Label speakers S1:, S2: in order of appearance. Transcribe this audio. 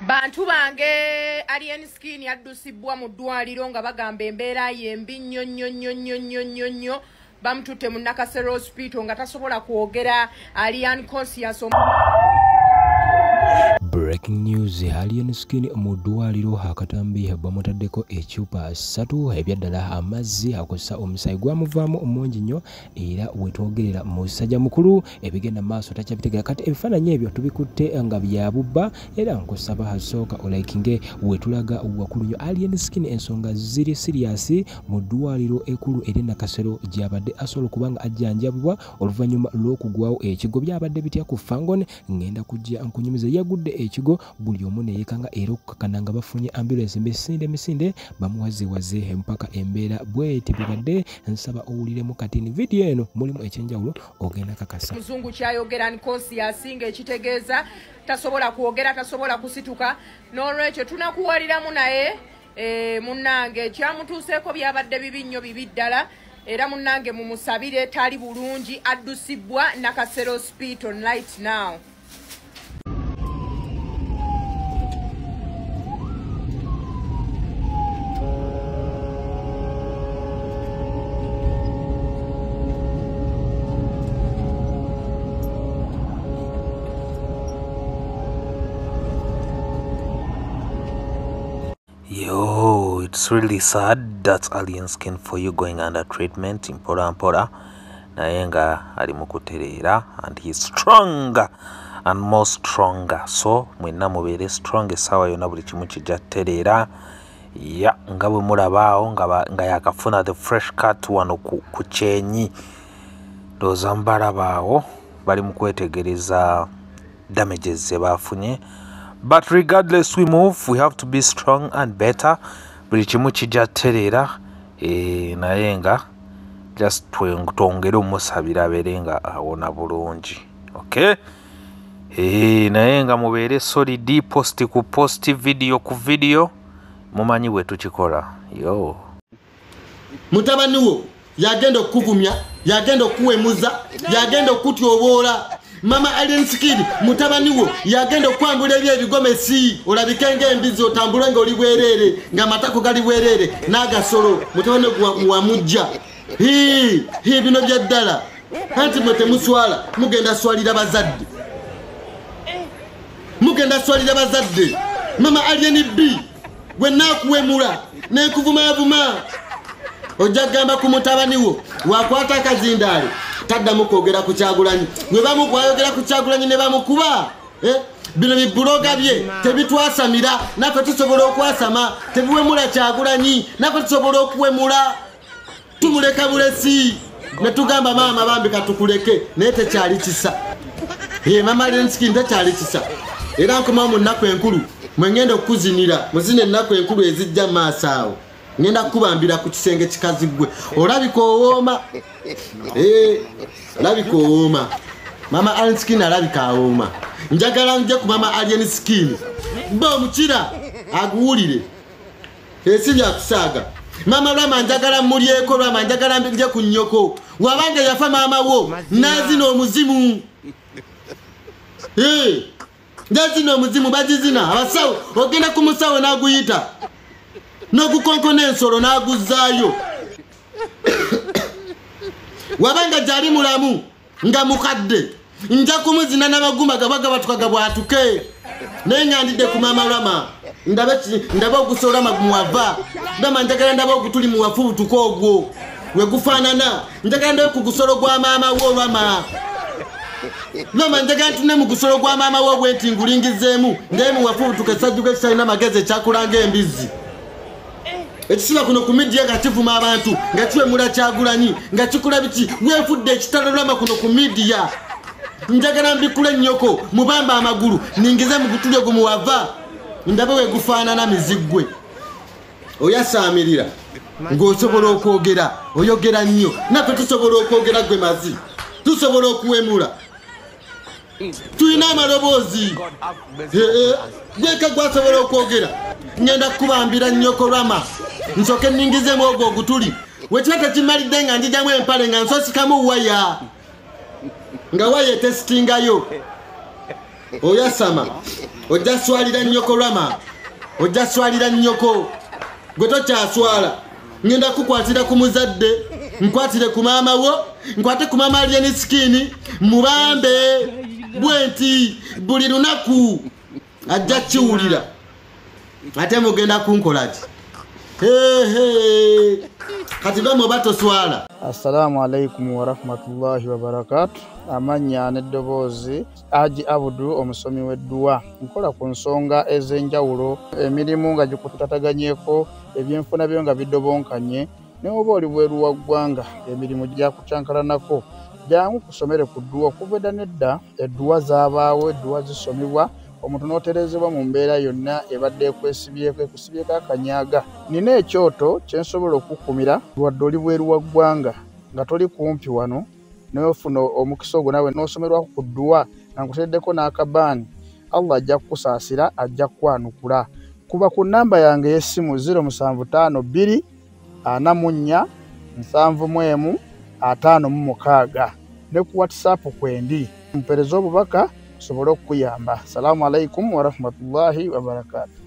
S1: Bantu bange Alien Skin yaddusibwa mu ddwaliro nga bagamba embeera yembi nnyo bamutute mu Nakasero Hospital nga tasobola kwogera Alien Conscious.
S2: Breaking news, Alien Skin mu ddwaliro akatambi bamutaddeko ekyupa 3 ebyaddala amazzi akosa omusayi gwamuvaamu omungi nnyo era wetwogerera musajja mukulu ebigenda maaso takyabitegera kati ebifaananyi ebyo tubikutte nga byabubba era nkusaba hasooka olaikinge wetulaga wakulu nnyo Alien Skin ensonga ziri serious mu ddwaliro ekulu eri Nakasero gyabadde asobola kubanga ajjanjabibwa oluvannyuma lw'okugwawo ekigo byabadde bitya ku Fangone ngenda kujja nkunyumiza yagudde ekigo buli omu ne yekanga era okukakana nga bafunye ambulance misinde bamuwazewaze mpaka embeera bweti bibadde nsaba owuliremu kati ni video eno mulimu ekyenjawulo ogenda kakasa
S1: muzungu kyayogera ni Conscious nga ekitegeeza tasobola kwogera tasobola kusituka n'olwekyo tunakuwaliramu naye munnange kyamutuuseeko byabadde bibi nnyo bibi ddala era munnange mumusabire tali bulungi addusibwa Nakasero Hospital right now.
S3: Yo, it's really sad. That's Alien Skin for you going under treatment in Mpora nayenga ali mukuterera and he's stronger and more stronger, so mwena mubere strong esawa yona buli kimu kijja terera ya nga bwe mulabaawo nga yakafuna the fresh cut wano ku kyenyi doza mbalabaawo bali mu kwetegereza damages ze bafunye. But regardless we move, we have to be strong and better. Buli kimu kijja terera nayenga just twongere omusabira abeerenga awona bulungi. Okay? Nayenga mubeere solid, post ku post, video ku video, mumanyi bwe tukikola. Yo.
S4: Mutabani wo yagenda okuvumya, yagenda okuwemuza, yagenda okutyoboola. Mama Alien Skin mutabani wo yagenda okwambula ebyebigomesi olabike ng'embizi otambule nga oli bwerere nga matako gali bwerere n'agasolo mutabani wamujja. Bino bya ddala anti mwe temuswala mugenda swalira bazadde. Mama Alien B gwe naakuwemula n'ekuvumavuma ojja gamba ku mutabani wo wakwata akazindaale taddamu kwogera ku Kyagulanyi bwe bamukwayogera ku Kyagulanyi ne bamukuba bino bibuloga bye tebitwasamira naffe tusobola okwasama tebiwemula Kyagulanyi naffe tusobola okuwemula tumuleka bulesi ne tugamba maama bambi katukuleke naye tekyali kisa. Mama Alien Skin tekyali kisa era nkoma mu nnaku enkulu mwengenda okuzinira muzine ennaku enkulu ezijja maaso awo ngenda kubambira ku kisenge kikazi gwe olabika owooma. Olabika owooma. Mama Alien Skin alabika awooma. Njagala nje ku Mama Alien Skin bo omukira aguwulire esi byakusaaga. Mama Rama njagala mulyeko, Rama njagala nje ku nnyoko wabanga yafa maama wo nazina omuzimu. Nazina omuzimu bagizina abasawo ogenda ku musawo n'aguyita n'ogukonkona ensolo n'aguzaayo. Wabanga gyali mulamu nga mukadde nja kumuzina n'abaguma gabaga batukaga bwatuke naye ngandidde ku Mama Rama ndaba ogusola magumwava ndama njagala ndaba ogutuli muwafu butuko ogwo we gufaanana njagala ndabe ku gusolo gwa maama wo Rama. Loma njagala ntune mu gusolo gwa maama wo bwenti ngulingizeemu ndabe muwafu butuke sajjuga kitalina magezi ekyakulanga embizi. Ekisiba kuno ku media nga kivuma abantu nga kiwemula Kyagulanyi nga kikola biki weefudde ekitalo Rama kuno ku media. Njagala mbikule nnyoko mubamba amagulu ningize mu gutulyo gumuwava ndabe we gufaanana miziggwe. Oyasaamirira ng'osobola okwogera oyogera nnyo naffe tusobola okwogera gwe mazi tusobola okuwemula tulina amaloboozi gweka gwasobola okwogera. Ngenda kubambira nnyoko Rama nsoke ningizemu ogwo ogutuli wekiba tekimalidde nga njijamu empale nga nsosikamu waya nga waya etesitingayo oyasama ojja swalira nnyoko Rama, ojja swalira nnyoko gwe tokyaswala. Ngenda kukwatira ku muzadde, nkwatire ku maama wo, nkwate ku maama Alien Skin, mubambe bwenti buli lunaku ajja kiwulira. Ate mugenda kunkolaki? Kati gwe bato swala.
S5: Assalamu alaikum wa rahmatullahi wa barakatuh. Amanya n'eddoboozi Haji Abudu omusomi w'edduwa. Nkola ku nsonga ez'enjawulo, emirimu nga gikutataganyeko, ebyenfuna byo nga bidobonkanye, ne oba oli bweru wa ggwanga emirimu gyakucankalanako. Jangu kusomere ku dduwa. Okuva edda nedda edduwa zaabaawo, edduwa zisomibwa, omuntu n'oterezebwa mu mbeera yonna ebadde ekwesibyeko akanyaaga. Nina ekyoto kye nsobola okukumira wadde oli bweru wa ggwanga nga toli kumpi wano, n'ofuna omukisa ogwo nawe n'osomerwako ku dduwa nga nkuteddeko n'akabaani. Allah ajja kukusaasira, ajja kukwanukula. Kuba ku nnamba yange y'essimu 0752 44 71 56 ne ku WhatsApp kwendi. Mpereza obubaka sobole okuyamba. Assalamu alaikum wa rahmatullahi wa barakatuh.